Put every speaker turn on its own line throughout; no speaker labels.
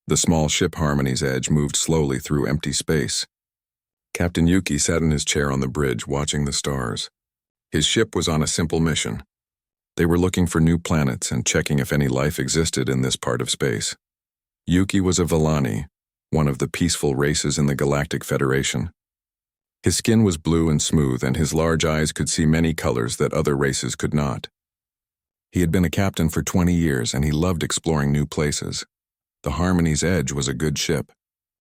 The small ship Harmony's Edge moved slowly through empty space. Captain Yuki sat in his chair on the bridge watching the stars. His ship was on a simple mission. They were looking for new planets and checking if any life existed in this part of space. Yuki was a Villani, one of the peaceful races in the Galactic Federation. His skin was blue and smooth, and his large eyes could see many colors that other races could not. He had been a captain for 20 years, and he loved exploring new places. The Harmony's Edge was a good ship.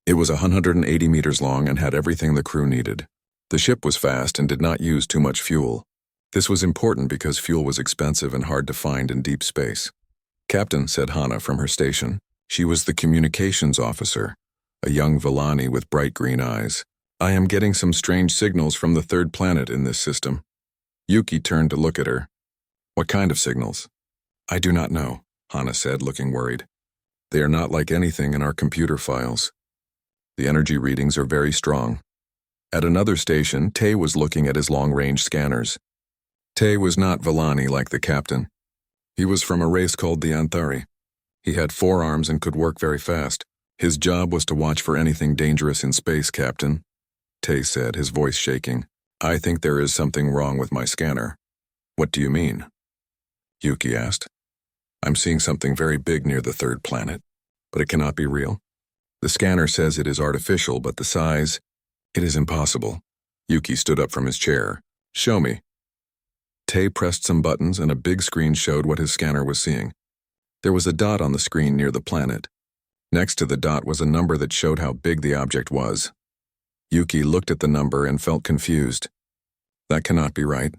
It was 180 meters long and had everything the crew needed. The ship was fast and did not use too much fuel. This was important because fuel was expensive and hard to find in deep space. "Captain," said Hana from her station. She was the communications officer, a young Villani with bright green eyes. "I am getting some strange signals from the third planet in this system." Yuki turned to look at her. "What kind of signals?" "I do not know," Hana said, looking worried. "They are not like anything in our computer files. The energy readings are very strong." At another station, Tay was looking at his long-range scanners. Tay was not Villani like the captain. He was from a race called the Anthari. He had 4 arms and could work very fast. "His job was to watch for anything dangerous in space, Captain," Tay said, his voice shaking. "I think there is something wrong with my scanner." "What do you mean?" Yuki asked. "I'm seeing something very big near the third planet, but it cannot be real. The scanner says it is artificial, but the size, it is impossible." Yuki stood up from his chair. "Show me." Tay pressed some buttons and a big screen showed what his scanner was seeing. There was a dot on the screen near the planet. Next to the dot was a number that showed how big the object was. Yuki looked at the number and felt confused. "That cannot be right.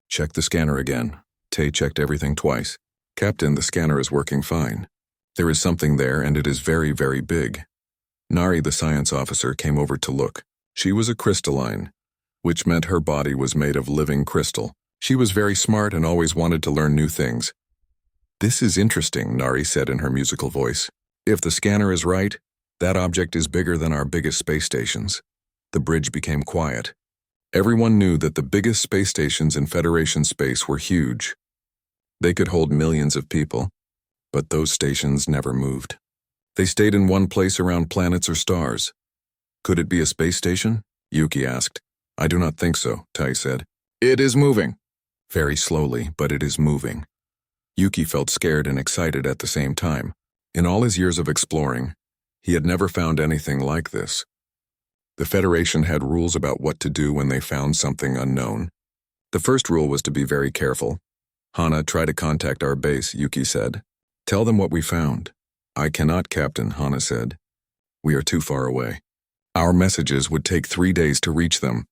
Check the scanner again." Tay checked everything twice. "Captain, the scanner is working fine. There is something there, and it is very, very big." Nari, the science officer, came over to look. She was a crystalline, which meant her body was made of living crystal. She was very smart and always wanted to learn new things. "This is interesting," Nari said in her musical voice. "If the scanner is right, that object is bigger than our biggest space stations." The bridge became quiet. Everyone knew that the biggest space stations in Federation space were huge. They could hold millions of people, but those stations never moved. They stayed in one place around planets or stars. "Could it be a space station?" Yuki asked. "I do not think so," Tai said. "It is moving." "Very slowly, but it is moving." Yuki felt scared and excited at the same time. In all his years of exploring, he had never found anything like this. The Federation had rules about what to do when they found something unknown. The first rule was to be very careful. "Hana, try to contact our base," Yuki said. "Tell them what we found." "I cannot, Captain," Hana said. "We are too far away. Our messages would take 3 days to reach them."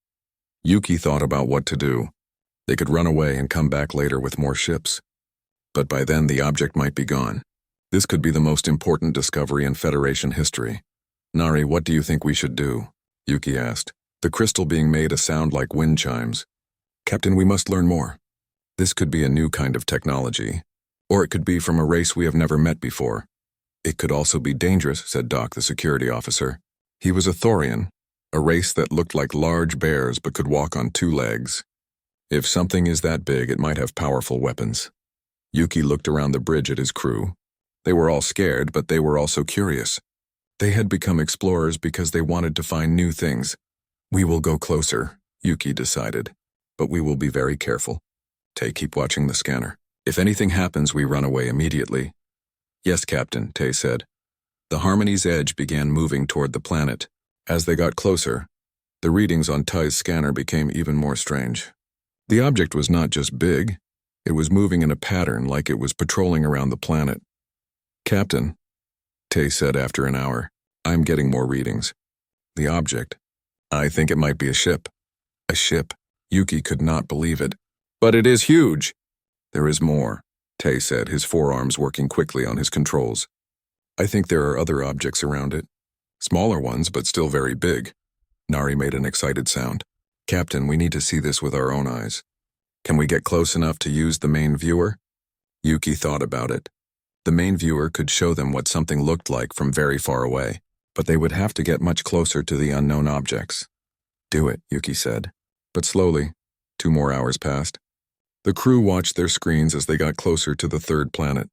Yuki thought about what to do. They could run away and come back later with more ships. But by then the object might be gone. This could be the most important discovery in Federation history. "Nari, what do you think we should do?" Yuki asked, the crystal being made a sound like wind chimes. "Captain, we must learn more. This could be a new kind of technology, or it could be from a race we have never met before. It could also be dangerous," said Doc, the security officer. He was a Thorian, a race that looked like large bears but could walk on 2 legs. If something is that big, it might have powerful weapons. Yuki looked around the bridge at his crew. They were all scared, but they were also curious. They had become explorers because they wanted to find new things. "We will go closer," Yuki decided, "but we will be very careful. Tay, keep watching the scanner. If anything happens, we run away immediately." "Yes, Captain," Tay said. The Harmony's Edge began moving toward the planet. As they got closer, the readings on Tai's scanner became even more strange. The object was not just big, it was moving in a pattern like it was patrolling around the planet. "Captain," Tay said after an hour, "I'm getting more readings. The object, I think it might be a ship." "A ship?" Yuki could not believe it. "But it is huge." "There is more," Tay said, his forearms working quickly on his controls. "I think there are other objects around it. Smaller ones, but still very big." Nari made an excited sound. "Captain, we need to see this with our own eyes. Can we get close enough to use the main viewer?" Yuki thought about it. The main viewer could show them what something looked like from very far away, but they would have to get much closer to the unknown objects. "Do it," Yuki said. But slowly, 2 more hours passed. The crew watched their screens as they got closer to the third planet.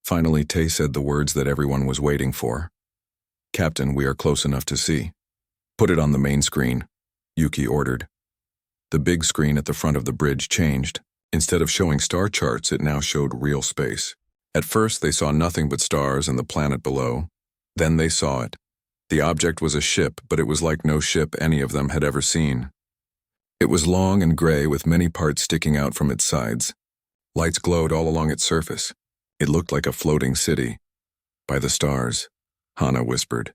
Finally, Tay said the words that everyone was waiting for. Captain, we are close enough to see. Put it on the main screen, Yuki ordered. The big screen at the front of the bridge changed. Instead of showing star charts, it now showed real space. At first, they saw nothing but stars and the planet below. Then they saw it. The object was a ship, but it was like no ship any of them had ever seen. It was long and gray with many parts sticking out from its sides. Lights glowed all along its surface. It looked like a floating city. By the stars, Hana whispered.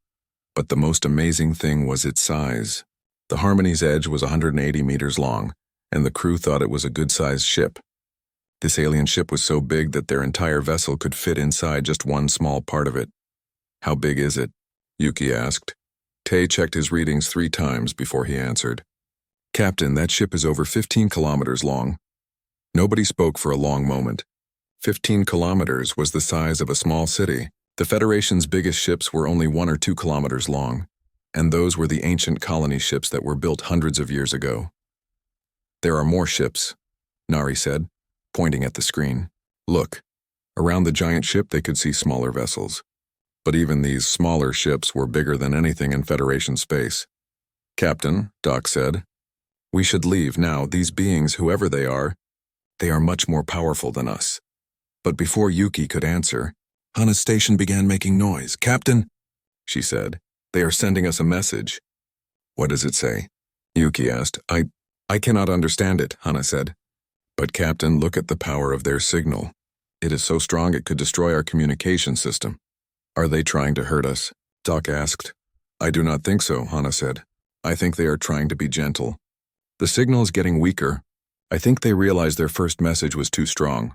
But the most amazing thing was its size. The Harmony's edge was 180 meters long, and the crew thought it was a good-sized ship. This alien ship was so big that their entire vessel could fit inside just one small part of it. How big is it? Yuki asked. Tay checked his readings 3 times before he answered. Captain, that ship is over 15 kilometers long. Nobody spoke for a long moment. 15 kilometers was the size of a small city. The Federation's biggest ships were only 1 or 2 kilometers long, and those were the ancient colony ships that were built hundreds of years ago. There are more ships, Nari said, pointing at the screen. Look, around the giant ship they could see smaller vessels. But even these smaller ships were bigger than anything in Federation space. Captain, Doc said, we should leave now. These beings, whoever they are much more powerful than us. But before Yuki could answer, Hana's station began making noise. Captain, she said, they are sending us a message. What does it say? Yuki asked. I cannot understand it, Hana said. But Captain, look at the power of their signal. It is so strong it could destroy our communication system. Are they trying to hurt us? Doc asked. I do not think so, Hana said. I think they are trying to be gentle. The signal is getting weaker. I think they realized their first message was too strong.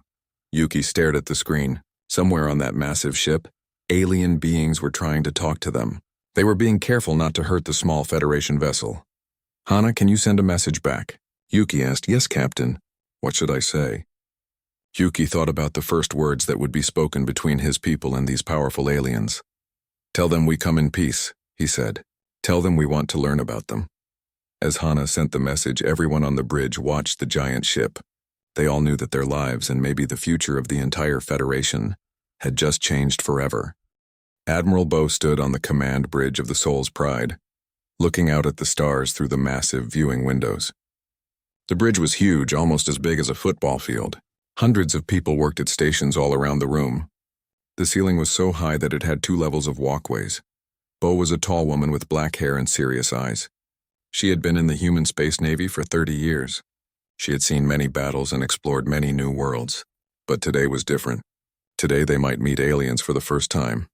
Yuki stared at the screen. Somewhere on that massive ship, alien beings were trying to talk to them. They were being careful not to hurt the small Federation vessel. Hana, can you send a message back? Yuki asked. Yes, Captain. What should I say? Yuki thought about the first words that would be spoken between his people and these powerful aliens. Tell them we come in peace, he said. Tell them we want to learn about them. As Hana sent the message, everyone on the bridge watched the giant ship. They all knew that their lives, and maybe the future of the entire Federation, had just changed forever. Admiral Bo stood on the command bridge of the Soul's Pride, looking out at the stars through the massive viewing windows. The bridge was huge, almost as big as a football field. Hundreds of people worked at stations all around the room. The ceiling was so high that it had 2 levels of walkways. Bo was a tall woman with black hair and serious eyes. She had been in the human space navy for 30 years. She had seen many battles and explored many new worlds. But today was different. Today they might meet aliens for the first time.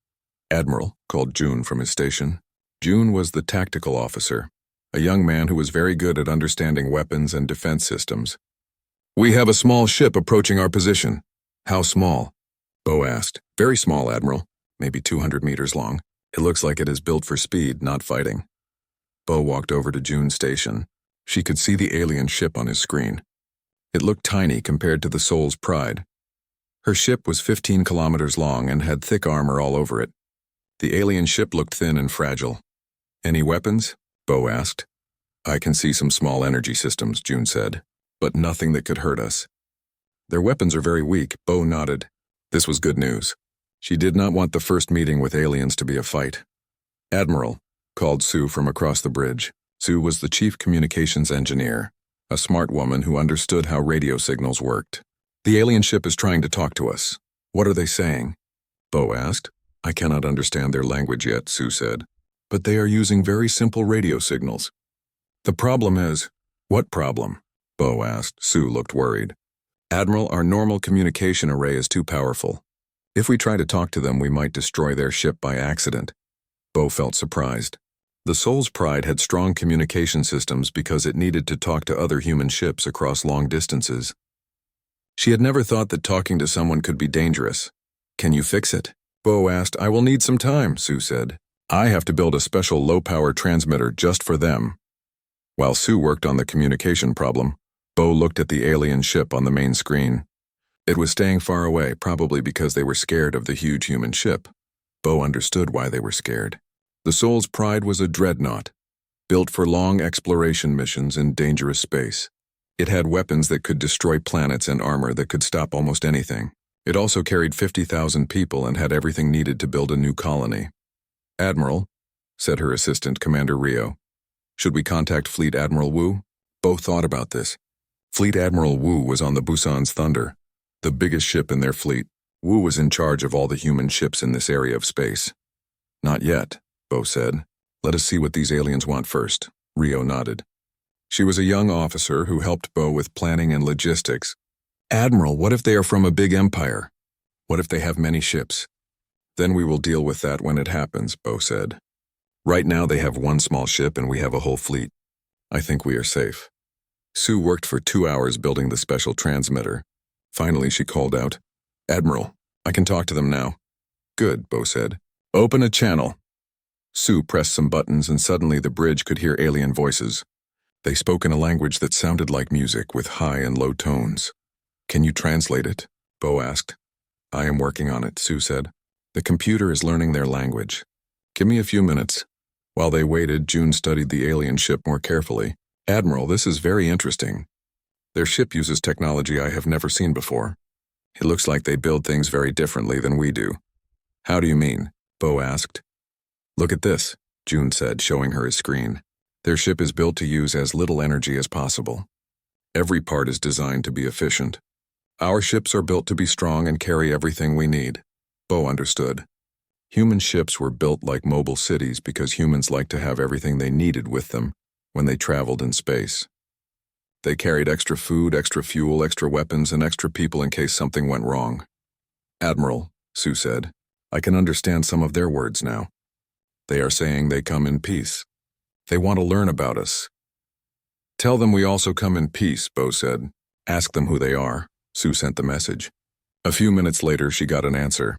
Admiral called June from his station. June was the tactical officer, a young man who was very good at understanding weapons and defense systems. We have a small ship approaching our position. How small? Bo asked. Very small, Admiral. Maybe 200 meters long. It looks like it is built for speed, not fighting. Bo walked over to June's station. She could see the alien ship on his screen. It looked tiny compared to the Soul's Pride. Her ship was 15 kilometers long and had thick armor all over it. The alien ship looked thin and fragile. Any weapons? Bo asked. I can see some small energy systems, June said, but nothing that could hurt us. Their weapons are very weak, Bo nodded. This was good news. She did not want the first meeting with aliens to be a fight. Admiral, called Sue from across the bridge. Sue was the chief communications engineer, a smart woman who understood how radio signals worked. The alien ship is trying to talk to us. What are they saying? Bo asked. I cannot understand their language yet, Sue said, but they are using very simple radio signals. The problem is, what problem? Bo asked. Sue looked worried. Admiral, our normal communication array is too powerful. If we try to talk to them, we might destroy their ship by accident. Bo felt surprised. The Soul's Pride had strong communication systems because it needed to talk to other human ships across long distances. She had never thought that talking to someone could be dangerous. Can you fix it? Bo asked. I will need some time, Sue said. I have to build a special low-power transmitter just for them. While Sue worked on the communication problem, Bo looked at the alien ship on the main screen. It was staying far away, probably because they were scared of the huge human ship. Bo understood why they were scared. The Soul's Pride was a dreadnought, built for long exploration missions in dangerous space. It had weapons that could destroy planets and armor that could stop almost anything. It also carried 50,000 people and had everything needed to build a new colony. Admiral, said her assistant, Commander Rio. Should we contact Fleet Admiral Wu? Bo thought about this. Fleet Admiral Wu was on the Busan's Thunder, the biggest ship in their fleet. Wu was in charge of all the human ships in this area of space. Not yet, Bo said. Let us see what these aliens want first. Rio nodded. She was a young officer who helped Bo with planning and logistics. Admiral, what if they are from a big empire? What if they have many ships? Then we will deal with that when it happens, Bo said. Right now they have one small ship and we have a whole fleet. I think we are safe. Sue worked for 2 hours building the special transmitter. Finally, she called out, Admiral, I can talk to them now. Good, Bo said. Open a channel. Sue pressed some buttons and suddenly the bridge could hear alien voices. They spoke in a language that sounded like music with high and low tones. Can you translate it? Bo asked. I am working on it, Sue said. The computer is learning their language. Give me a few minutes. While they waited, June studied the alien ship more carefully. Admiral, this is very interesting. Their ship uses technology I have never seen before. It looks like they build things very differently than we do. How do you mean? Bo asked. Look at this, June said, showing her his screen. Their ship is built to use as little energy as possible. Every part is designed to be efficient. Our ships are built to be strong and carry everything we need. Bo understood. Human ships were built like mobile cities because humans liked to have everything they needed with them when they traveled in space. They carried extra food, extra fuel, extra weapons, and extra people in case something went wrong. Admiral, Sue said, I can understand some of their words now. They are saying they come in peace. They want to learn about us. Tell them we also come in peace, Bo said. Ask them who they are. Sue sent the message. A few minutes later, she got an answer.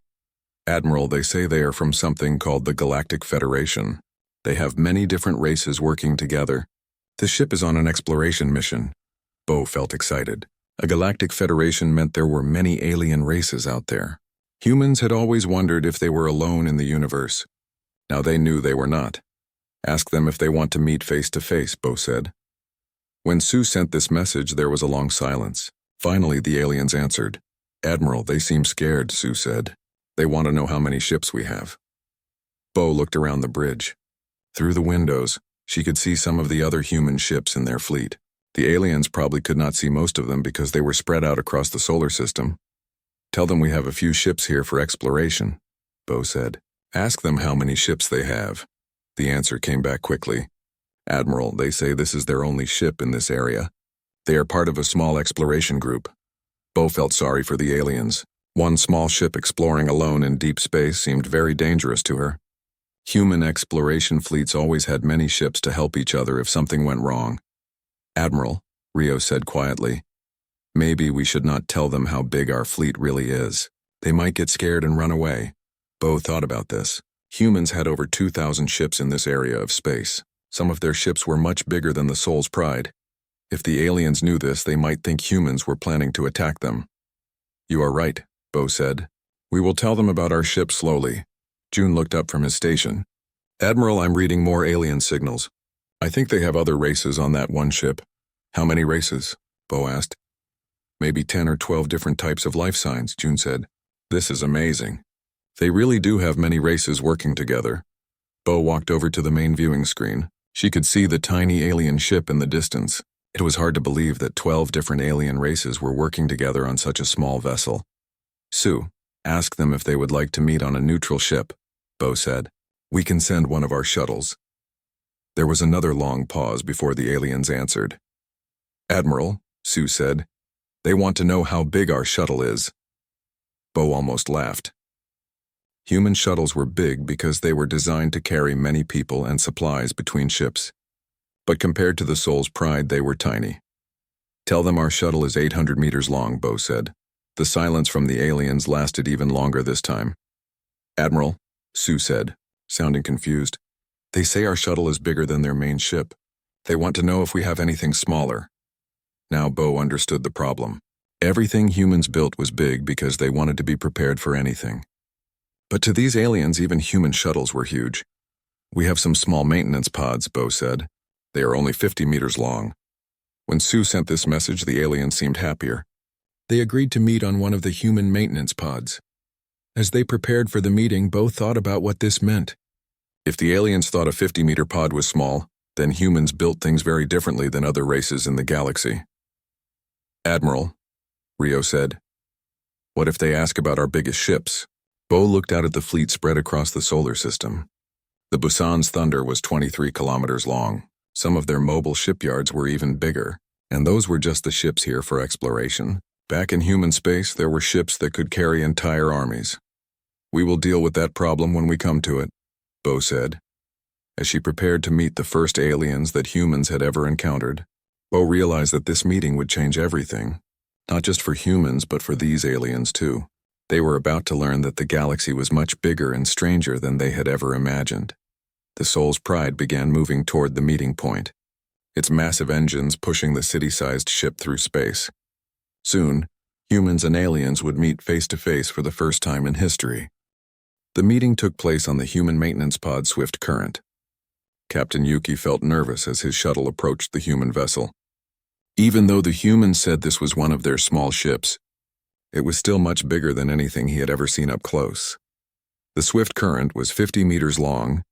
Admiral, they say they are from something called the Galactic Federation. They have many different races working together. The ship is on an exploration mission. Bo felt excited. A Galactic Federation meant there were many alien races out there. Humans had always wondered if they were alone in the universe. Now they knew they were not. Ask them if they want to meet face to face, Bo said. When Sue sent this message, there was a long silence. Finally, the aliens answered. Admiral, they seem scared, Sue said. They want to know how many ships we have. Bo looked around the bridge. Through the windows, she could see some of the other human ships in their fleet. The aliens probably could not see most of them because they were spread out across the solar system. Tell them we have a few ships here for exploration, Bo said. Ask them how many ships they have. The answer came back quickly. Admiral, they say this is their only ship in this area. They are part of a small exploration group. Bo felt sorry for the aliens. One small ship exploring alone in deep space seemed very dangerous to her. Human exploration fleets always had many ships to help each other if something went wrong. Admiral, Rio said quietly, maybe we should not tell them how big our fleet really is. They might get scared and run away. Bo thought about this. Humans had over 2,000 ships in this area of space. Some of their ships were much bigger than the Soul's Pride. If the aliens knew this, they might think humans were planning to attack them. You are right, Bo said. We will tell them about our ship slowly. June looked up from his station. Admiral, I'm reading more alien signals. I think they have other races on that one ship. How many races? Bo asked. Maybe 10 or 12 different types of life signs, June said. This is amazing. They really do have many races working together. Bo walked over to the main viewing screen. She could see the tiny alien ship in the distance. It was hard to believe that 12 different alien races were working together on such a small vessel. Sue, ask them if they would like to meet on a neutral ship, Bo said. We can send one of our shuttles. There was another long pause before the aliens answered. Admiral, Sue said, they want to know how big our shuttle is. Bo almost laughed. Human shuttles were big because they were designed to carry many people and supplies between ships. But compared to the Soul's Pride, they were tiny. Tell them our shuttle is 800 meters long, Bo said. The silence from the aliens lasted even longer this time. Admiral, Sue said, sounding confused. They say our shuttle is bigger than their main ship. They want to know if we have anything smaller. Now Bo understood the problem. Everything humans built was big because they wanted to be prepared for anything. But to these aliens, even human shuttles were huge. We have some small maintenance pods, Bo said. They are only 50 meters long. When Sue sent this message, the aliens seemed happier. They agreed to meet on one of the human maintenance pods. As they prepared for the meeting, Bo thought about what this meant. If the aliens thought a 50-meter pod was small, then humans built things very differently than other races in the galaxy. Admiral, Rio said, what if they ask about our biggest ships? Bo looked out at the fleet spread across the solar system. The Busan's Thunder was 23 kilometers long. Some of their mobile shipyards were even bigger, and those were just the ships here for exploration. Back in human space, there were ships that could carry entire armies. We will deal with that problem when we come to it, Bo said. As she prepared to meet the first aliens that humans had ever encountered, Bo realized that this meeting would change everything, not just for humans but for these aliens too. They were about to learn that the galaxy was much bigger and stranger than they had ever imagined. The Soul's Pride began moving toward the meeting point, its massive engines pushing the city-sized ship through space. Soon, humans and aliens would meet face-to-face for the first time in history. The meeting took place on the human maintenance pod Swift Current. Captain Yuki felt nervous as his shuttle approached the human vessel. Even though the humans said this was one of their small ships, it was still much bigger than anything he had ever seen up close. The Swift Current was 50 meters long,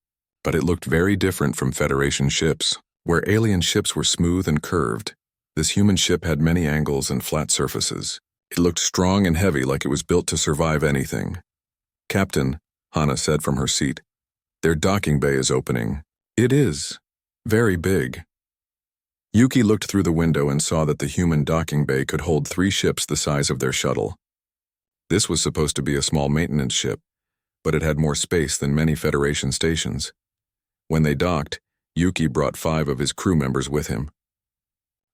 but it looked very different from Federation ships, where alien ships were smooth and curved. This human ship had many angles and flat surfaces. It looked strong and heavy, like it was built to survive anything. Captain, Hana said from her seat, their docking bay is opening. It is. Very big. Yuki looked through the window and saw that the human docking bay could hold 3 ships the size of their shuttle. This was supposed to be a small maintenance ship, but it had more space than many Federation stations. When they docked, Yuki brought 5 of his crew members with him.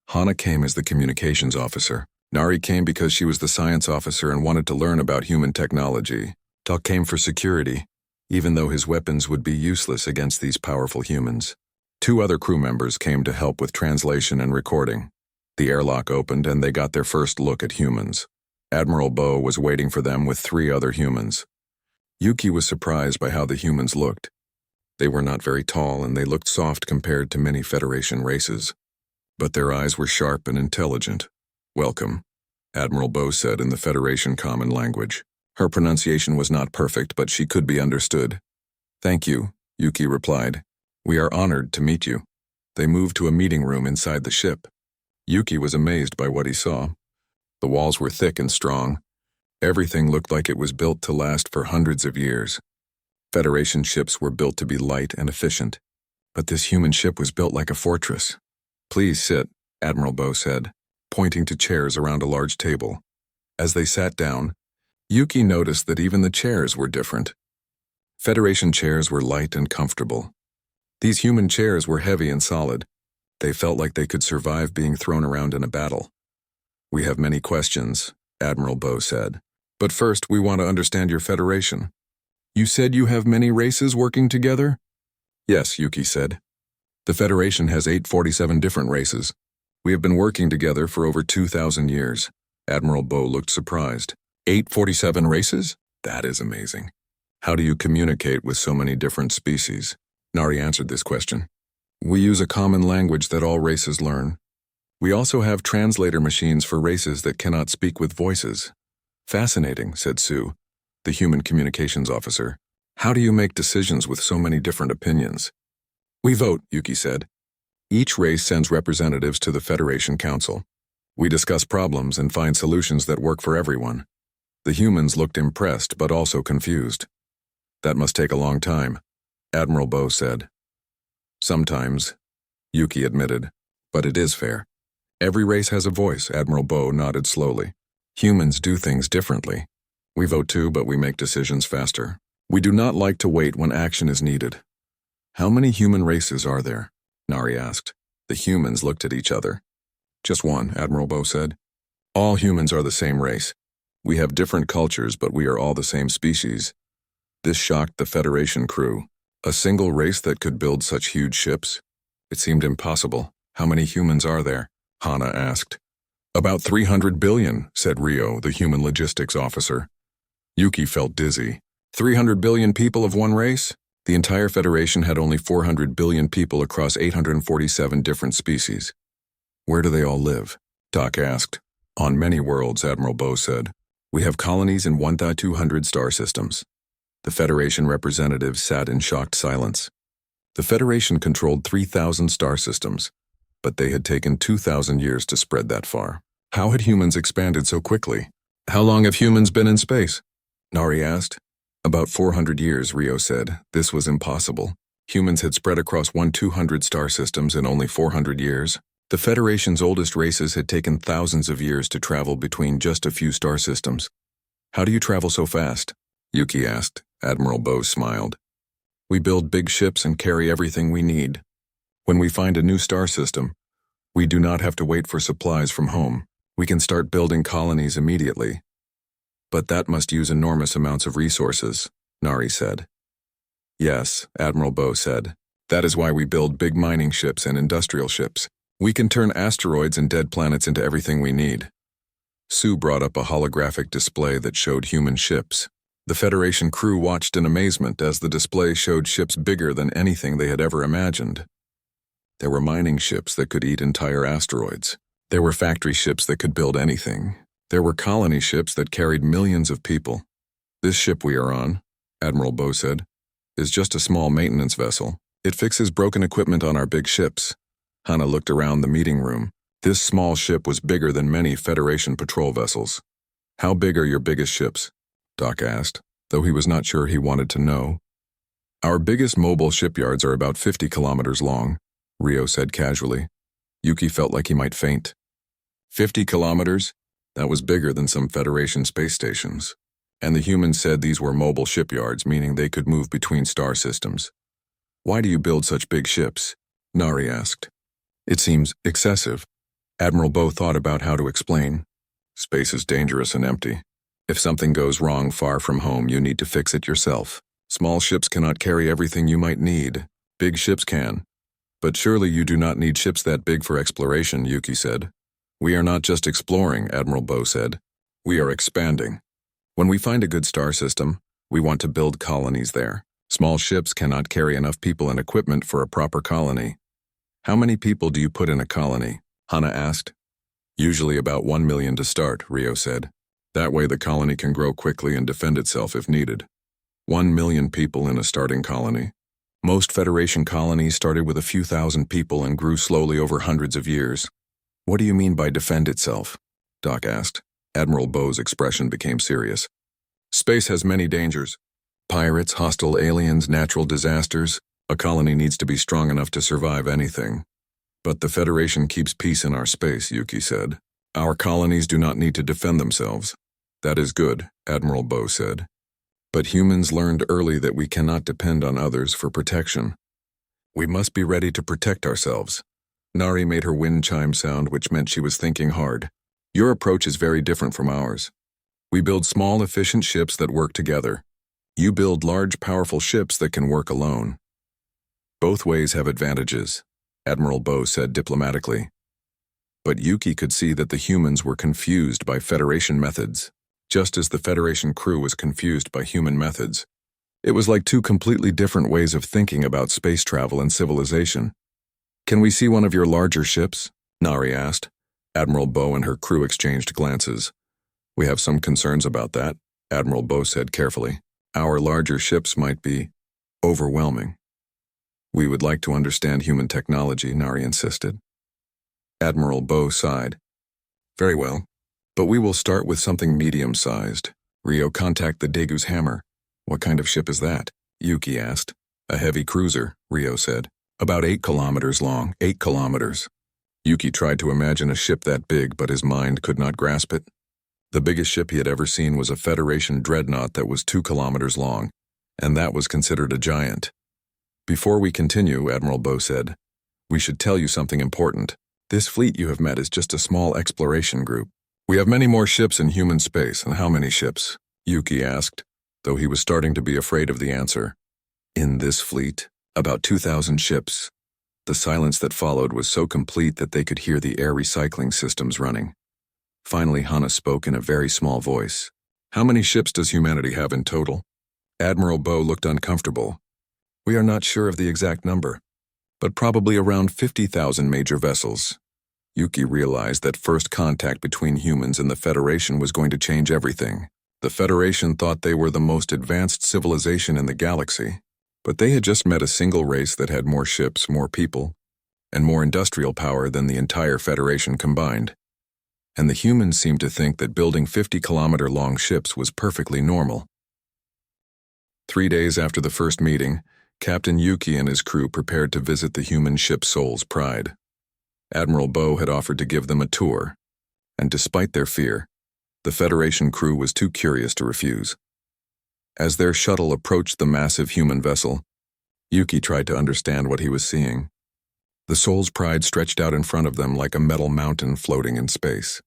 Hana came as the communications officer. Nari came because she was the science officer and wanted to learn about human technology. Tak came for security, even though his weapons would be useless against these powerful humans. 2 other crew members came to help with translation and recording. The airlock opened and they got their first look at humans. Admiral Bo was waiting for them with 3 other humans. Yuki was surprised by how the humans looked. They were not very tall and they looked soft compared to many Federation races. But their eyes were sharp and intelligent. Welcome, Admiral Bo said in the Federation common language. Her pronunciation was not perfect, but she could be understood. Thank you, Yuki replied. We are honored to meet you. They moved to a meeting room inside the ship. Yuki was amazed by what he saw. The walls were thick and strong. Everything looked like it was built to last for hundreds of years. Federation ships were built to be light and efficient, but this human ship was built like a fortress. Please sit, Admiral Bo said, pointing to chairs around a large table. As they sat down, Yuki noticed that even the chairs were different. Federation chairs were light and comfortable. These human chairs were heavy and solid. They felt like they could survive being thrown around in a battle. We have many questions, Admiral Bo said. But first, we want to understand your Federation. You said you have many races working together? Yes, Yuki said. The Federation has 847 different races. We have been working together for over 2,000 years. Admiral Bo looked surprised. 847 races? That is amazing. How do you communicate with so many different species? Nari answered this question. We use a common language that all races learn. We also have translator machines for races that cannot speak with voices. Fascinating, said Sue, the human communications officer. How do you make decisions with so many different opinions? We vote, Yuki said. Each race sends representatives to the Federation Council. We discuss problems and find solutions that work for everyone. The humans looked impressed but also confused. That must take a long time, Admiral Bo said. Sometimes, Yuki admitted, but it is fair. Every race has a voice, Admiral Bo nodded slowly. Humans do things differently. We vote too, but we make decisions faster. We do not like to wait when action is needed. How many human races are there? Nari asked. The humans looked at each other. Just one, Admiral Bo said. All humans are the same race. We have different cultures, but we are all the same species. This shocked the Federation crew. A single race that could build such huge ships? It seemed impossible. How many humans are there? Hana asked. About 300 billion, said Rio, the human logistics officer. Yuki felt dizzy. 300 billion people of one race? The entire Federation had only 400 billion people across 847 different species. Where do they all live? Tak asked. On many worlds, Admiral Bo said. We have colonies in 1,200 star systems. The Federation representatives sat in shocked silence. The Federation controlled 3,000 star systems, but they had taken 2,000 years to spread that far. How had humans expanded so quickly? How long have humans been in space? Nari asked. About 400 years, Rio said. This was impossible. Humans had spread across 200 star systems in only 400 years. The Federation's oldest races had taken thousands of years to travel between just a few star systems. How do you travel so fast? Yuki asked. Admiral Bo smiled. We build big ships and carry everything we need. When we find a new star system, we do not have to wait for supplies from home. We can start building colonies immediately. But that must use enormous amounts of resources, Nari said. Yes, Admiral Bo said. That is why we build big mining ships and industrial ships. We can turn asteroids and dead planets into everything we need. Sue brought up a holographic display that showed human ships. The Federation crew watched in amazement as the display showed ships bigger than anything they had ever imagined. There were mining ships that could eat entire asteroids. There were factory ships that could build anything. There were colony ships that carried millions of people. This ship we are on, Admiral Bo said, is just a small maintenance vessel. It fixes broken equipment on our big ships. Hana looked around the meeting room. This small ship was bigger than many Federation patrol vessels. How big are your biggest ships? Doc asked, though he was not sure he wanted to know. Our biggest mobile shipyards are about 50 kilometers long, Rio said casually. Yuki felt like he might faint. 50 kilometers? That was bigger than some Federation space stations. And the humans said these were mobile shipyards, meaning they could move between star systems. Why do you build such big ships? Nari asked. It seems excessive. Admiral Bo thought about how to explain. Space is dangerous and empty. If something goes wrong far from home, you need to fix it yourself. Small ships cannot carry everything you might need. Big ships can. But surely you do not need ships that big for exploration, Yuki said. We are not just exploring, Admiral Bo said. We are expanding. When we find a good star system, we want to build colonies there. Small ships cannot carry enough people and equipment for a proper colony. How many people do you put in a colony? Hana asked. Usually about 1 million to start, Rio said. That way the colony can grow quickly and defend itself if needed. 1 million people in a starting colony. Most Federation colonies started with a few thousand people and grew slowly over hundreds of years. What do you mean by defend itself? Doc asked. Admiral Bo's expression became serious. Space has many dangers. Pirates, hostile aliens, natural disasters. A colony needs to be strong enough to survive anything. But the Federation keeps peace in our space, Yuki said. Our colonies do not need to defend themselves. That is good, Admiral Bo said. But humans learned early that we cannot depend on others for protection. We must be ready to protect ourselves. Nari made her wind chime sound, which meant she was thinking hard. Your approach is very different from ours. We build small, efficient ships that work together. You build large, powerful ships that can work alone. Both ways have advantages, Admiral Bo said diplomatically. But Yuki could see that the humans were confused by Federation methods, just as the Federation crew was confused by human methods. It was like two completely different ways of thinking about space travel and civilization. Can we see one of your larger ships? Nari asked. Admiral Bo and her crew exchanged glances. We have some concerns about that, Admiral Bo said carefully. Our larger ships might be overwhelming. We would like to understand human technology, Nari insisted. Admiral Bo sighed. Very well, but we will start with something medium-sized. Rio, contact the Dagu's hammer. What kind of ship is that? Yuki asked. A heavy cruiser, Rio said. About 8 kilometers long, 8 kilometers. Yuki tried to imagine a ship that big, but his mind could not grasp it. The biggest ship he had ever seen was a Federation dreadnought that was 2 kilometers long, and that was considered a giant. Before we continue, Admiral Bo said, we should tell you something important. This fleet you have met is just a small exploration group. We have many more ships in human space, and how many ships? Yuki asked, though he was starting to be afraid of the answer. In this fleet, about 2,000 ships. The silence that followed was so complete that they could hear the air recycling systems running. Finally, Hana spoke in a very small voice. How many ships does humanity have in total? Admiral Bo looked uncomfortable. We are not sure of the exact number, but probably around 50,000 major vessels. Yuki realized that first contact between humans and the Federation was going to change everything. The Federation thought they were the most advanced civilization in the galaxy, but they had just met a single race that had more ships, more people, and more industrial power than the entire Federation combined. And the humans seemed to think that building 50-kilometer-long ships was perfectly normal. 3 days after the first meeting, Captain Yuki and his crew prepared to visit the human ship Soul's Pride. Admiral Bo had offered to give them a tour, and despite their fear, the Federation crew was too curious to refuse. As their shuttle approached the massive human vessel, Yuki tried to understand what he was seeing. The Soul's Pride stretched out in front of them like a metal mountain floating in space.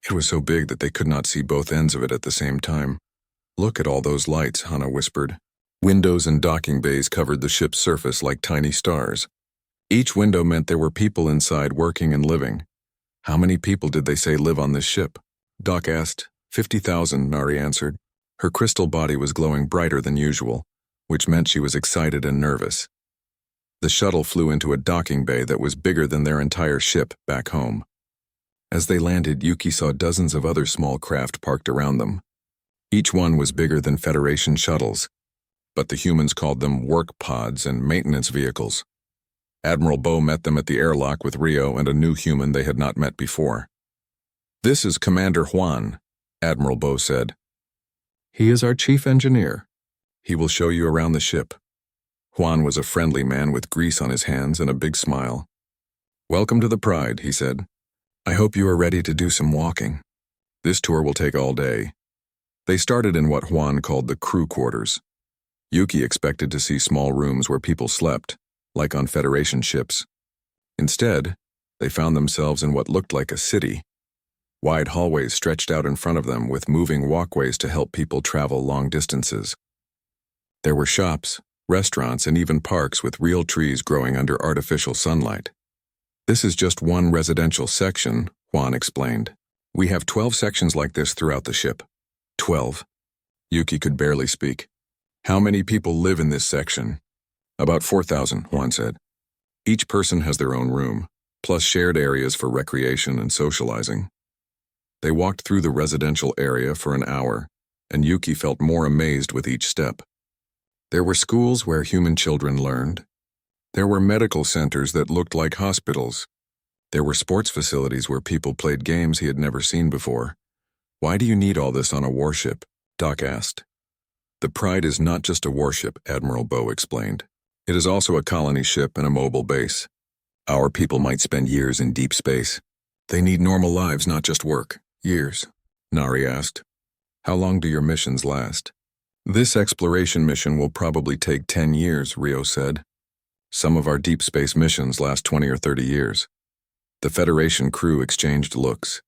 It was so big that they could not see both ends of it at the same time. "Look at all those lights," Hana whispered. Windows and docking bays covered the ship's surface like tiny stars. Each window meant there were people inside working and living. "How many people did they say live on this ship?" Doc asked. 50,000, Nari answered. Her crystal body was glowing brighter than usual, which meant she was excited and nervous. The shuttle flew into a docking bay that was bigger than their entire ship back home. As they landed, Yuki saw dozens of other small craft parked around them. Each one was bigger than Federation shuttles, but the humans called them work pods and maintenance vehicles. Admiral Bo met them at the airlock with Rio and a new human they had not met before. "This is Commander Juan," Admiral Bo said. "He is our chief engineer. He will show you around the ship." Juan was a friendly man with grease on his hands and a big smile. "Welcome to the Pride," he said. "I hope you are ready to do some walking. This tour will take all day." They started in what Juan called the crew quarters. Yuki expected to see small rooms where people slept, like on Federation ships. Instead, they found themselves in what looked like a city. Wide hallways stretched out in front of them with moving walkways to help people travel long distances. There were shops, restaurants, and even parks with real trees growing under artificial sunlight. "This is just one residential section," Juan explained. "We have 12 sections like this throughout the ship." 12. Yuki could barely speak. "How many people live in this section?" "About 4,000, Juan said. "Each person has their own room, plus shared areas for recreation and socializing." They walked through the residential area for an hour, and Yuki felt more amazed with each step. There were schools where human children learned. There were medical centers that looked like hospitals. There were sports facilities where people played games he had never seen before. "Why do you need all this on a warship?" Doc asked. "The Pride is not just a warship," Admiral Bo explained. "It is also a colony ship and a mobile base. Our people might spend years in deep space. They need normal lives, not just work." "Years?" Nari asked. "How long do your missions last?" "This exploration mission will probably take 10 years, Rio said. "Some of our deep space missions last 20 or 30 years. The Federation crew exchanged looks.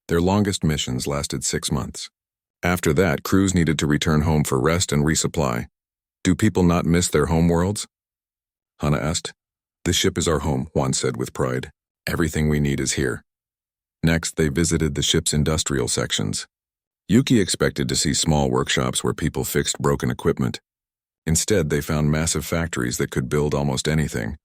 Their longest missions lasted 6 months. After that, crews needed to return home for rest and resupply. "Do people not miss their home worlds?" Hana asked. "This ship is our home," Juan said with pride. "Everything we need is here." Next, they visited the ship's industrial sections. Yuki expected to see small workshops where people fixed broken equipment. Instead, they found massive factories that could build almost anything.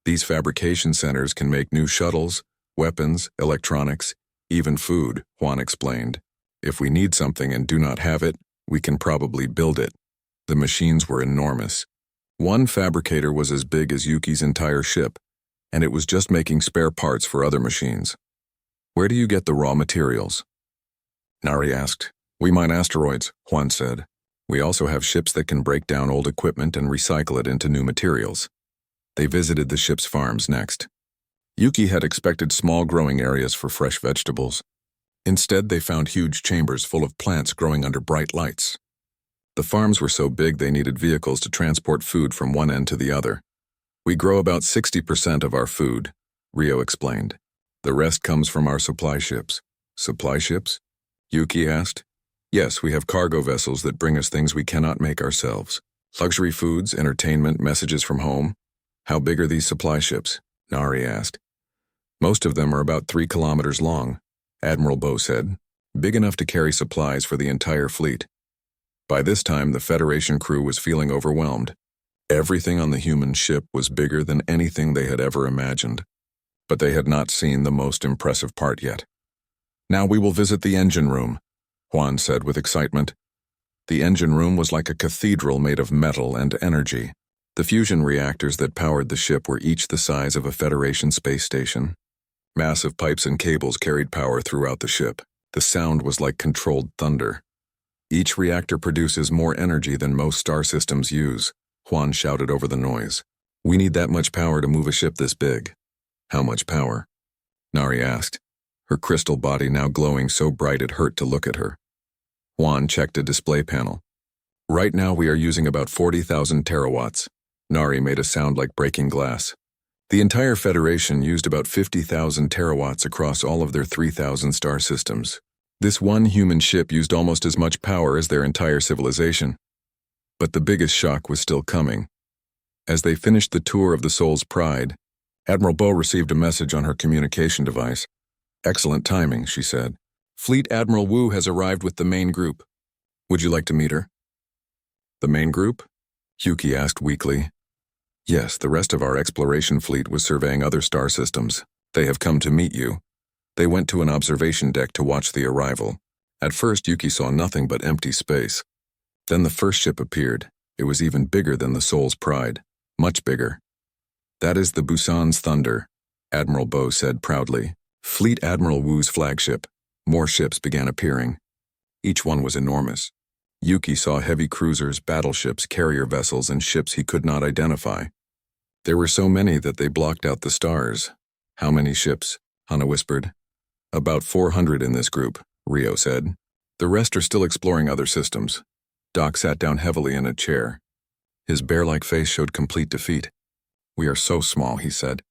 These fabrication centers can make new shuttles, weapons, electronics, even food, Juan explained. "If we need something and do not have it, we can probably build it." The machines were enormous. One fabricator was as big as Yuki's entire ship, and it was just making spare parts for other machines. "Where do you get the raw materials?" Nari asked. "We mine asteroids," Juan said. "We also have ships that can break down old equipment and recycle it into new materials." They visited the ship's farms next. Yuki had expected small growing areas for fresh vegetables. Instead, they found huge chambers full of plants growing under bright lights. The farms were so big they needed vehicles to transport food from one end to the other. "We grow about 60% of our food," Rio explained. "The rest comes from our supply ships." "Supply ships?" Yuki asked. "Yes, we have cargo vessels that bring us things we cannot make ourselves. Luxury foods, entertainment, messages from home." "How big are these supply ships?" Nari asked. "Most of them are about 3 kilometers long," Admiral Bo said. "Big enough to carry supplies for the entire fleet." By this time, the Federation crew was feeling overwhelmed. Everything on the human ship was bigger than anything they had ever imagined. But they had not seen the most impressive part yet. "Now we will visit the engine room." Juan said with excitement. The engine room was like a cathedral made of metal and energy. The fusion reactors that powered the ship were each the size of a Federation space station. Massive pipes and cables carried power throughout the ship. The sound was like controlled thunder. Each reactor produces more energy than most star systems use, Juan shouted over the noise. We need that much power to move a ship this big. How much power? Nari asked, her crystal body now glowing so bright it hurt to look at her. Juan checked a display panel. Right now we are using about 40,000 terawatts. Nari made a sound like breaking glass. The entire Federation used about 50,000 terawatts across all of their 3,000 star systems. This one human ship used almost as much power as their entire civilization. But the biggest shock was still coming. As they finished the tour of the Soul's Pride, Admiral Bo received a message on her communication device. Excellent timing, she said. Fleet Admiral Wu has arrived with the main group. Would you like to meet her? The main group? Yuki asked weakly. Yes, the rest of our exploration fleet was surveying other star systems. They have come to meet you. They went to an observation deck to watch the arrival. At first, Yuki saw nothing but empty space. Then the first ship appeared. It was even bigger than the Soul's Pride. Much bigger. That is the Busan's Thunder, Admiral Bo said proudly. Fleet Admiral Wu's flagship. More ships began appearing. Each one was enormous. Yuki saw heavy cruisers, battleships, carrier vessels, and ships he could not identify. There were so many that they blocked out the stars. How many ships? Hana whispered. About 400 in this group, Rio said. The rest are still exploring other systems. Doc sat down heavily in a chair. His bear-like face showed complete defeat. We are so small, he said.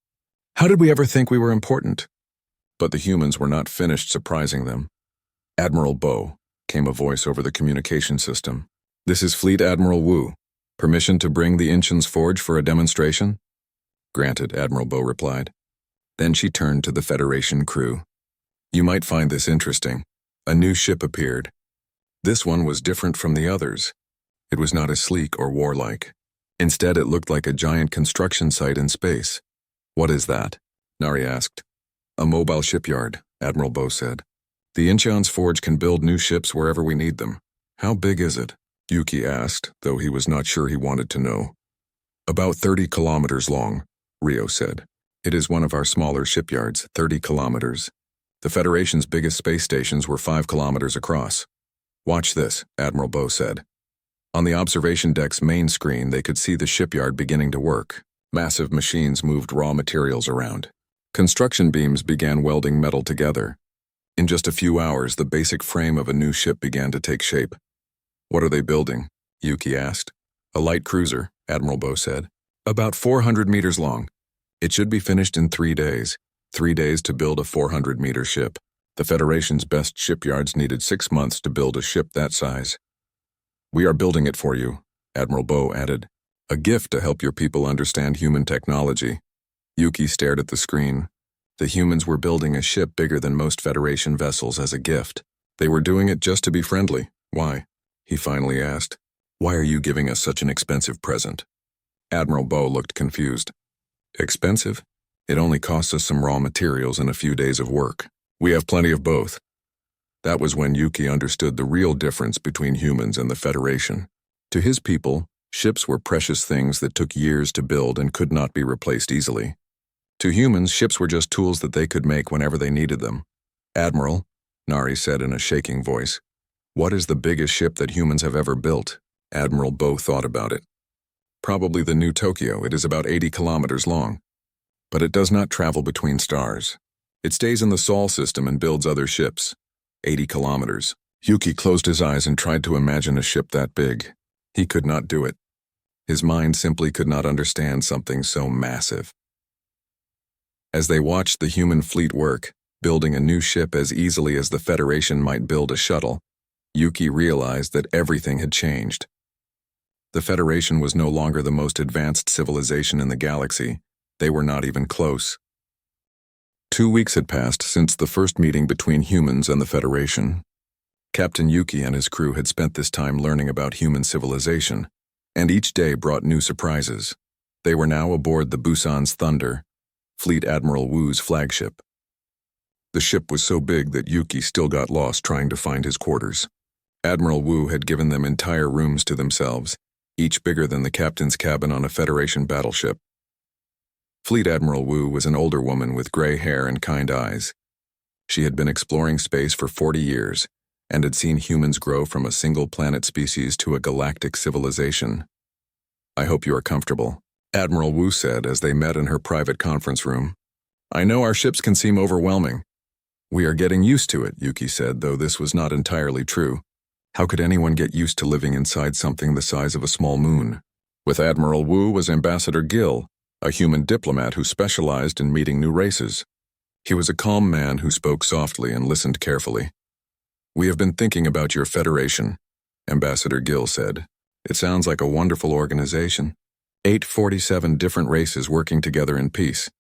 How did we ever think we were important? But the humans were not finished surprising them. Admiral Bo, came a voice over the communication system. This is Fleet Admiral Wu. Permission to bring the Inchen's Forge for a demonstration? Granted, Admiral Bo replied. Then she turned to the Federation crew. You might find this interesting. A new ship appeared. This one was different from the others. It was not as sleek or warlike. Instead, it looked like a giant construction site in space. What is that? Nari asked. A mobile shipyard, Admiral Bo said. The Inchen's Forge can build new ships wherever we need them. How big is it? Yuki asked, though he was not sure he wanted to know. About 30 kilometers long, Rio said. It is one of our smaller shipyards, 30 kilometers. The Federation's biggest space stations were 5 kilometers across. Watch this, Admiral Bo said. On the observation deck's main screen, they could see the shipyard beginning to work. Massive machines moved raw materials around. Construction beams began welding metal together. In just a few hours, the basic frame of a new ship began to take shape. What are they building? Yuki asked. A light cruiser, Admiral Bo said. About 400 meters long. It should be finished in 3 days. 3 days to build a 400-meter ship. The Federation's best shipyards needed 6 months to build a ship that size. We are building it for you, Admiral Bo added. A gift to help your people understand human technology. Yuki stared at the screen. The humans were building a ship bigger than most Federation vessels as a gift. They were doing it just to be friendly. Why? He finally asked. Why are you giving us such an expensive present? Admiral Bo looked confused. Expensive? It only costs us some raw materials and a few days of work. We have plenty of both. That was when Yuki understood the real difference between humans and the Federation. To his people, ships were precious things that took years to build and could not be replaced easily. To humans, ships were just tools that they could make whenever they needed them. Admiral, Nari said in a shaking voice, what is the biggest ship that humans have ever built? Admiral Bo thought about it. Probably the new Tokyo. It is about 80 kilometers long. But it does not travel between stars. It stays in the Sol system and builds other ships. 80 kilometers. Yuki closed his eyes and tried to imagine a ship that big. He could not do it. His mind simply could not understand something so massive. As they watched the human fleet work, building a new ship as easily as the Federation might build a shuttle, Yuki realized that everything had changed. The Federation was no longer the most advanced civilization in the galaxy. They were not even close. 2 weeks had passed since the first meeting between humans and the Federation. Captain Yuki and his crew had spent this time learning about human civilization, and each day brought new surprises. They were now aboard the Busan's Thunder, Fleet Admiral Wu's flagship. The ship was so big that Yuki still got lost trying to find his quarters. Admiral Wu had given them entire rooms to themselves, each bigger than the captain's cabin on a Federation battleship. Fleet Admiral Wu was an older woman with gray hair and kind eyes. She had been exploring space for 40 years and had seen humans grow from a single planet species to a galactic civilization. "I hope you are comfortable," Admiral Wu said as they met in her private conference room. "I know our ships can seem overwhelming." "We are getting used to it," Yuki said, though this was not entirely true. How could anyone get used to living inside something the size of a small moon? With Admiral Wu was Ambassador Gil, a human diplomat who specialized in meeting new races. He was a calm man who spoke softly and listened carefully. "We have been thinking about your Federation," Ambassador Gil said. "It sounds like a wonderful organization. 847 different races working together in peace."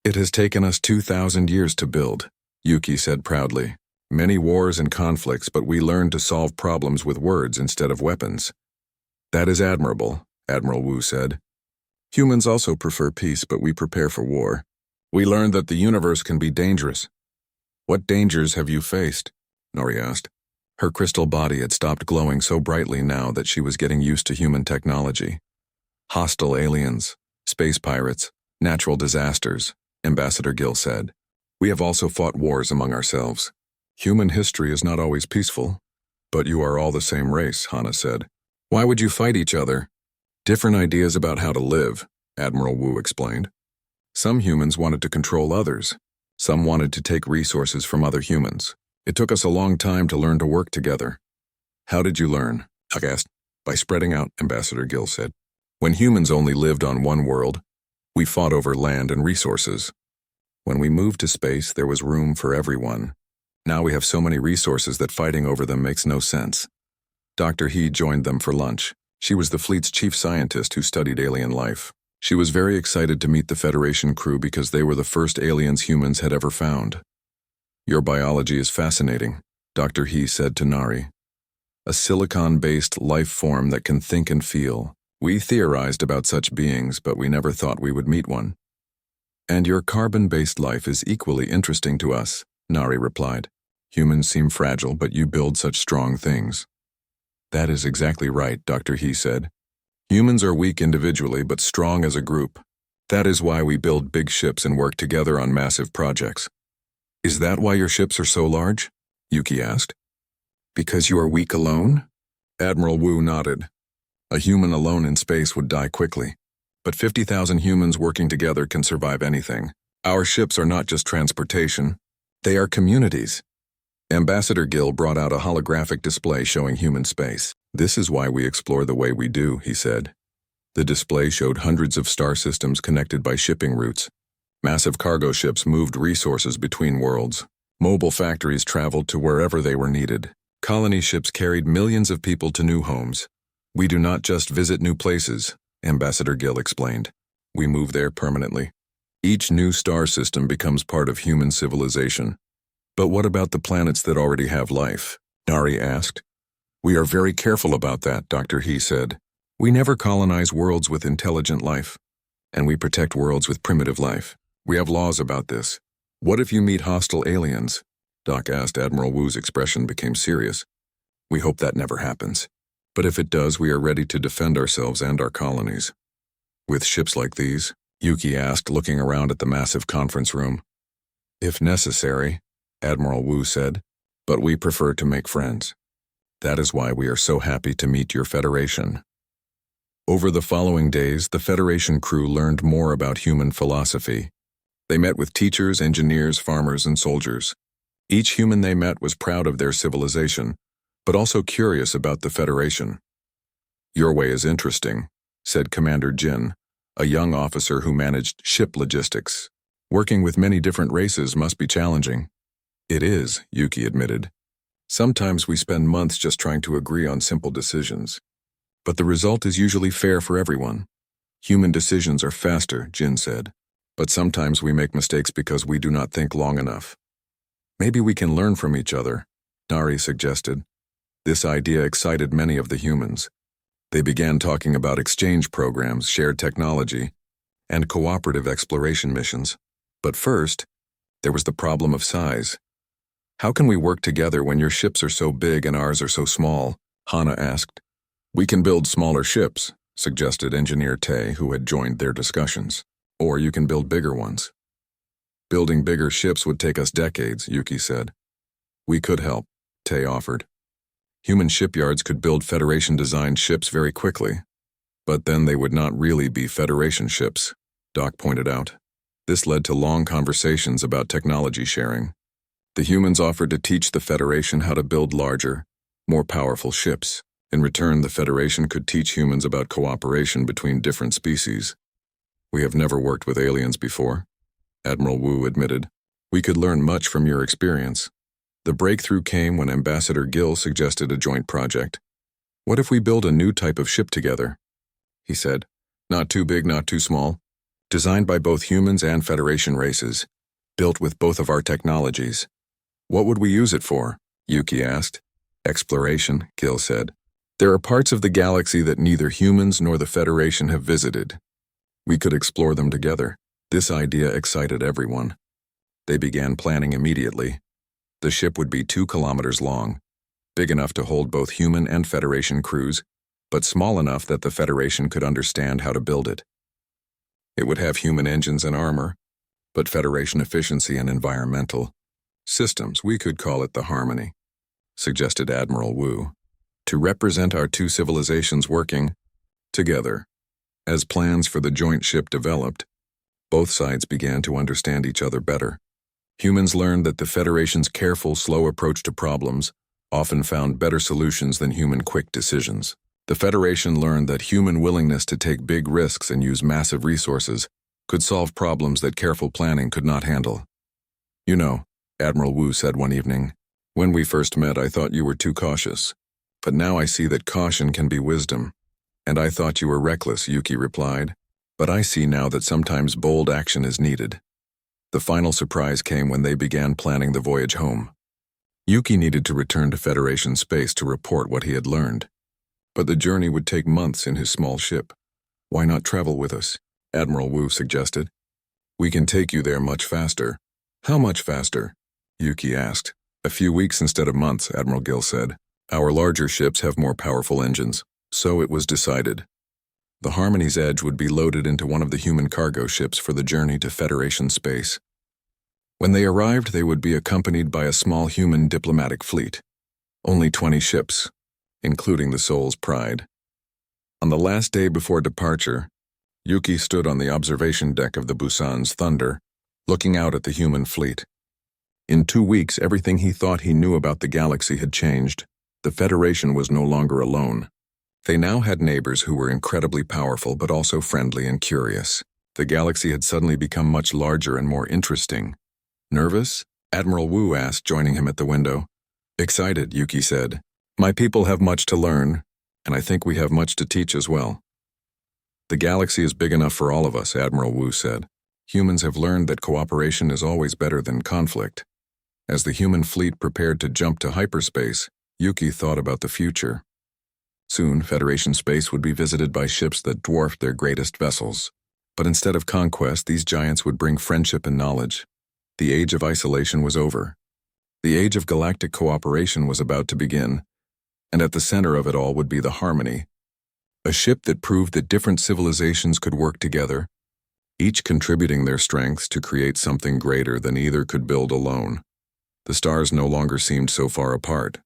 "It has taken us 2,000 years to build," Yuki said proudly. "Many wars and conflicts, but we learned to solve problems with words instead of weapons." "That is admirable," Admiral Wu said. "Humans also prefer peace, but we prepare for war. We learned that the universe can be dangerous." "What dangers have you faced?" Nori asked. Her crystal body had stopped glowing so brightly now that she was getting used to human technology. "Hostile aliens, space pirates, natural disasters," Ambassador Gil said. "We have also fought wars among ourselves. Human history is not always peaceful." "But you are all the same race," Hana said. "Why would you fight each other?" "Different ideas about how to live," Admiral Wu explained. "Some humans wanted to control others. Some wanted to take resources from other humans. It took us a long time to learn to work together." "How did you learn?" I asked. "By spreading out," Ambassador Gil said. "When humans only lived on one world, we fought over land and resources. When we moved to space, there was room for everyone. Now we have so many resources that fighting over them makes no sense." Dr. He joined them for lunch. She was the fleet's chief scientist who studied alien life. She was very excited to meet the Federation crew because they were the first aliens humans had ever found. "Your biology is fascinating," Dr. He said to Nari. "A silicon-based life form that can think and feel. We theorized about such beings, but we never thought we would meet one." "And your carbon-based life is equally interesting to us," Nari replied. "Humans seem fragile, but you build such strong things." "That is exactly right," Dr. He said. "Humans are weak individually, but strong as a group. That is why we build big ships and work together on massive projects." "Is that why your ships are so large?" Yuki asked. "Because you are weak alone?" Admiral Wu nodded. "A human alone in space would die quickly. But 50,000 humans working together can survive anything. Our ships are not just transportation. They are communities." Ambassador Gil brought out a holographic display showing human space. "This is why we explore the way we do," he said. The display showed hundreds of star systems connected by shipping routes. Massive cargo ships moved resources between worlds. Mobile factories traveled to wherever they were needed. Colony ships carried millions of people to new homes. "We do not just visit new places," Ambassador Gil explained. "We move there permanently. Each new star system becomes part of human civilization." "But what about the planets that already have life?" Nari asked. "We are very careful about that," Dr. He said. "We never colonize worlds with intelligent life, and we protect worlds with primitive life. We have laws about this." "What if you meet hostile aliens?" Doc asked. Admiral Wu's expression became serious. "We hope that never happens. But if it does, we are ready to defend ourselves and our colonies." "With ships like these?" Yuki asked, looking around at the massive conference room. "If necessary," Admiral Wu said, "but we prefer to make friends. That is why we are so happy to meet your Federation." Over the following days, the Federation crew learned more about human philosophy. They met with teachers, engineers, farmers, and soldiers. Each human they met was proud of their civilization, but also curious about the Federation. "Your way is interesting," said Commander Jin, a young officer who managed ship logistics. "Working with many different races must be challenging." "It is," Yuki admitted. "Sometimes we spend months just trying to agree on simple decisions. But the result is usually fair for everyone. Human decisions are faster," Jin said. "But sometimes we make mistakes because we do not think long enough." "Maybe we can learn from each other," Nari suggested. This idea excited many of the humans. They began talking about exchange programs, shared technology, and cooperative exploration missions. But first, There was the problem of size. How can we work together when your ships are so big and ours are so small? Hana asked. We can build smaller ships, suggested Engineer Tay, who had joined their discussions. Or you can build bigger ones. Building bigger ships would take us decades, Yuki said. We could help, Tay offered. Human shipyards could build Federation-designed ships very quickly. But then they would not really be Federation ships, Doc pointed out. This led to long conversations about technology sharing. The humans offered to teach the Federation how to build larger, more powerful ships. In return, the Federation could teach humans about cooperation between different species. We have never worked with aliens before, Admiral Wu admitted. We could learn much from your experience. The breakthrough came when Ambassador Gill suggested a joint project. What if we build a new type of ship together? He said. Not too big, not too small. Designed by both humans and Federation races. Built with both of our technologies. What would we use it for? Yuki asked. Exploration, Gill said. There are parts of the galaxy that neither humans nor the Federation have visited. We could explore them together. This idea excited everyone. They began planning immediately. The ship would be 2 kilometers long, big enough to hold both human and Federation crews, but small enough that the Federation could understand how to build it. It would have human engines and armor, but Federation efficiency and environmental systems. We could call it the Harmony, suggested Admiral Wu, to represent our 2 civilizations working together. As plans for the joint ship developed, both sides began to understand each other better. Humans learned that the Federation's careful, slow approach to problems often found better solutions than human quick decisions. The Federation learned that human willingness to take big risks and use massive resources could solve problems that careful planning could not handle. You know, Admiral Wu said one evening, when we first met I thought you were too cautious. But now I see that caution can be wisdom. And I thought you were reckless, Yuki replied. But I see now that sometimes bold action is needed. The final surprise came when they began planning the voyage home. Yuki needed to return to Federation space to report what he had learned. But the journey would take months in his small ship. Why not travel with us? Admiral Wu suggested. We can take you there much faster. How much faster? Yuki asked. A few weeks instead of months, Admiral Gill said. Our larger ships have more powerful engines. So it was decided. The Harmony's Edge would be loaded into one of the human cargo ships for the journey to Federation space. When they arrived, they would be accompanied by a small human diplomatic fleet. Only 20 ships, including the Soul's Pride. On the last day before departure, Yuki stood on the observation deck of the Busan's Thunder, looking out at the human fleet. In 2 weeks, everything he thought he knew about the galaxy had changed. The Federation was no longer alone. They now had neighbors who were incredibly powerful but also friendly and curious. The galaxy had suddenly become much larger and more interesting. Nervous? Admiral Wu asked, joining him at the window. Excited, Yuki said. My people have much to learn, and I think we have much to teach as well. The galaxy is big enough for all of us, Admiral Wu said. Humans have learned that cooperation is always better than conflict. As the human fleet prepared to jump to hyperspace, Yuki thought about the future. Soon, Federation space would be visited by ships that dwarfed their greatest vessels. But instead of conquest, these giants would bring friendship and knowledge. The age of isolation was over. The age of galactic cooperation was about to begin, and at the center of it all would be the Harmony, a ship that proved that different civilizations could work together, each contributing their strengths to create something greater than either could build alone. The stars no longer seemed so far apart.